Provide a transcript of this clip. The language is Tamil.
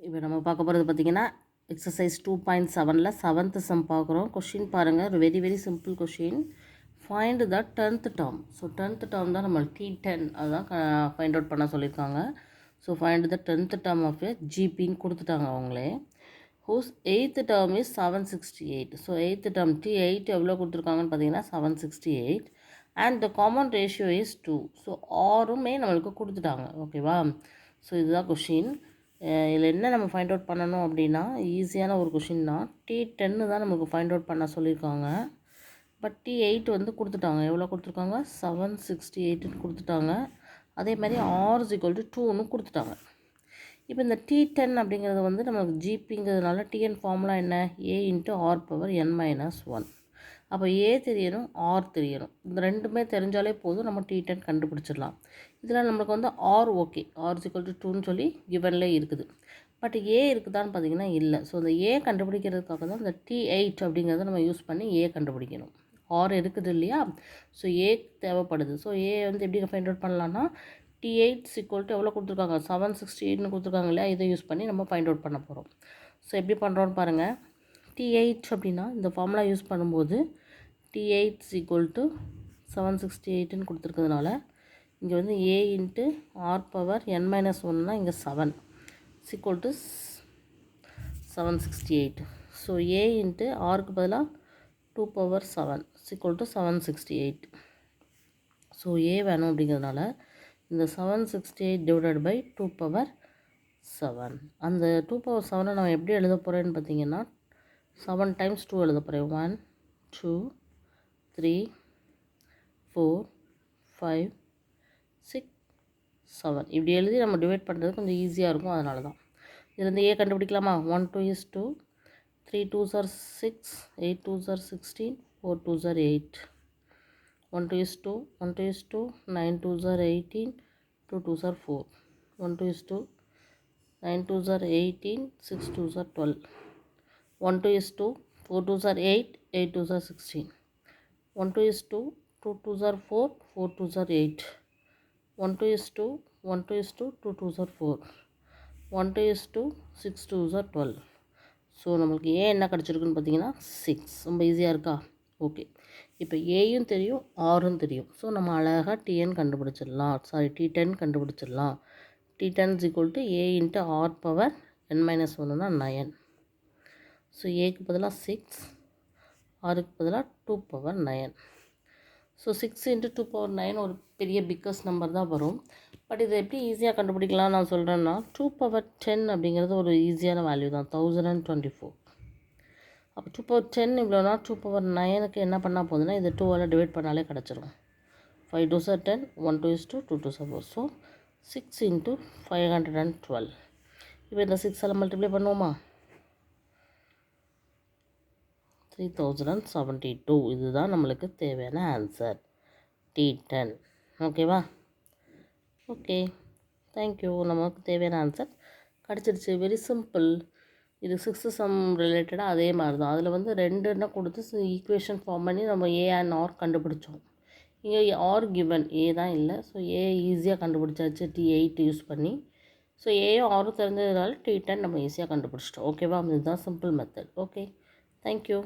இப்போ நம்ம பார்க்க போகிறது பார்த்திங்கன்னா எக்ஸசைஸ் 2.7ல் 7th சம் பார்க்குறோம். கொஷின் பாருங்கள், ஒரு very very simple question. Find the 10th term. So 10th term தான் நம்ம T10 அதுதான் ஃபைண்ட் அவுட் பண்ண சொல்லியிருக்காங்க. So find the 10th term of ஜிபின்னு கொடுத்துட்டாங்க அவங்களே. Whose 8th term is 768. So 8th term T8 எவ்வளோ கொடுத்துருக்காங்கன்னு பார்த்தீங்கன்னா 768 and the common ratio is 2. So ஆறுமே நம்மளுக்கு கொடுத்துட்டாங்க. ஓகேவா? ஸோ இதுதான் கொஷின். இதில் என்ன நம்ம ஃபைண்ட் அவுட் பண்ணணும் அப்படின்னா, ஈஸியான ஒரு கொஷின் தான். T10 தான் நமக்கு ஃபைண்ட் அவுட் பண்ண சொல்லியிருக்காங்க. பட் T8 வந்து கொடுத்துட்டாங்க. எவ்வளோ கொடுத்துருக்காங்க? 768ன்னு கொடுத்துட்டாங்க. அதே மாதிரி R is equal to 2ன்னு கொடுத்துட்டாங்க. இப்போ இந்த T10 அப்படிங்கிறது வந்து நமக்கு ஜிபிங்கிறதுனால Tn ஃபார்முலா என்ன? A into R power n minus 1. அப்போ A தெரியணும், R தெரியணும். இந்த ரெண்டுமே தெரிஞ்சாலே போதும், நம்ம T10 கண்டுபிடிச்சிடலாம். இதில் நம்மளுக்கு வந்து R okay, R is equal to 2ன்னு சொல்லி கிவன்லேயே இருக்குது. பட் A இருக்குதான்னு பார்த்தீங்கன்னா இல்லை. ஸோ இந்த A கண்டுபிடிக்கிறதுக்காக தான் இந்த T8 அப்படிங்கிறத நம்ம யூஸ் பண்ணி A கண்டுபிடிக்கணும். R இருக்குது இல்லையா? ஸோ A தேவைப்படுது. ஸோ A வந்து எப்படி ஃபைண்ட் அவுட் பண்ணலான்னா, T8 equal to எவ்வளோ கொடுத்துருக்காங்க? 768ன்னு கொடுத்துருக்காங்க இல்லையா? இதை யூஸ் பண்ணி நம்ம ஃபைண்ட் அவுட் பண்ண போகிறோம். ஸோ எப்படி பண்ணுறோன்னு பாருங்கள். T8 அப்படின்னா இந்த ஃபார்முலா யூஸ் பண்ணும்போது T8 equal to 768ன்னு கொடுத்துருக்கிறதுனால இங்கே வந்து A into R power n minus 1னா இங்கே 7 equal to 768. So A into Rக்கு பதிலாக 2 power 7 equal to 768. So A வேணும் அப்படிங்கிறதுனால இந்த 768 divided by 2 power 7. அந்த 2 power 7 நான் எப்படி எழுத போகிறேன்னு பார்த்தீங்கன்னா 7 times 2 எழுத போகிறேன். 1 2 3 4 5 6 7 இப்படி எழுதி நம்ம டிவைட் பண்ணுறது கொஞ்சம் ஈஸியாக இருக்கும். அதனால தான் இதுலேருந்து A கண்டுபிடிக்கலாமா? 1 2 is 2, 3 2s are 6, 8 2s are 16, 4 2s are 8. 1 2 is 2, 1 2 is 2, 9 2s are 18, 2 2s are 4. 1 2 is 2, 9 2s are 18, 6 2s are 12. 1 2 is 2, 4 2s are 8, 8 2s are 16. 1 2 is 2, 2 2s are 4, 4 2s are 8. 1 2 is 2, 1 2 is 2, 2 2s are 4. 1 2 is 2, 6 2s are 12. So நம்மளுக்கு ஏ என்ன கிடச்சிருக்குன்னு பார்த்தீங்கன்னா 6. ரொம்ப ஈஸியாக இருக்கா? ஓகே. இப்போ ஏயும் தெரியும், ஆரும் தெரியும். ஸோ நம்ம அழகாக T10 கண்டுபிடிச்சிடலாம். T10 is equal to A into R power n minus 1னா 9. So ஏக்கு பதிலாக 6, ஆருக்கு பதிலாக 2 power 9. ஸோ 6 into 2 power 9 ஒரு பெரிய பிக்கஸ்ட் நம்பர் தான் வரும். பட் இதை எப்படி ஈஸியாக கண்டுபிடிக்கலாம் நான் சொல்கிறேன்னா, 2 power 10 அப்படிங்கிறது ஒரு ஈஸியான வேல்யூ தான், 1024. அப்போ 2 power 10 இவ்வளோனா 2 power 9க்கு என்ன பண்ணால் போகுதுன்னா, இதை 2ஆல் டிவைட் பண்ணாலே கிடச்சிரும். 5 2s are 10, 1 2 is 2, 2 2s are 4. So 6 into 512. இப்போ இந்த 6ஆல் மல்டிப்ளை பண்ணுவோமா? 3072. இதுதான் நம்மளுக்கு தேவையான ஆன்சர், T10. ஓகேவா? Okay, thank you. நமக்கு தேவையான ஆன்சர் கிடச்சிருச்சு. Very simple. இது 6th சம் ரிலேட்டடாக அதே மாதிரி தான். அதில் வந்து 2 கொடுத்து ஈக்குவேஷன் ஃபார்ம் பண்ணி நம்ம A அண்ட் R கண்டுபிடிச்சோம். இங்கே R கிவன், A தான் இல்லை. ஸோ A ஈஸியாக கண்டுபிடிச்சாச்சு T8 யூஸ் பண்ணி. ஸோ ஏயும் ஆரும் தெரிஞ்சதுனால T10 நம்ம ஈஸியாக கண்டுபிடிச்சிட்டோம். ஓகேவா? இதுதான் சிம்பிள் மெத்தட். Okay, thank you.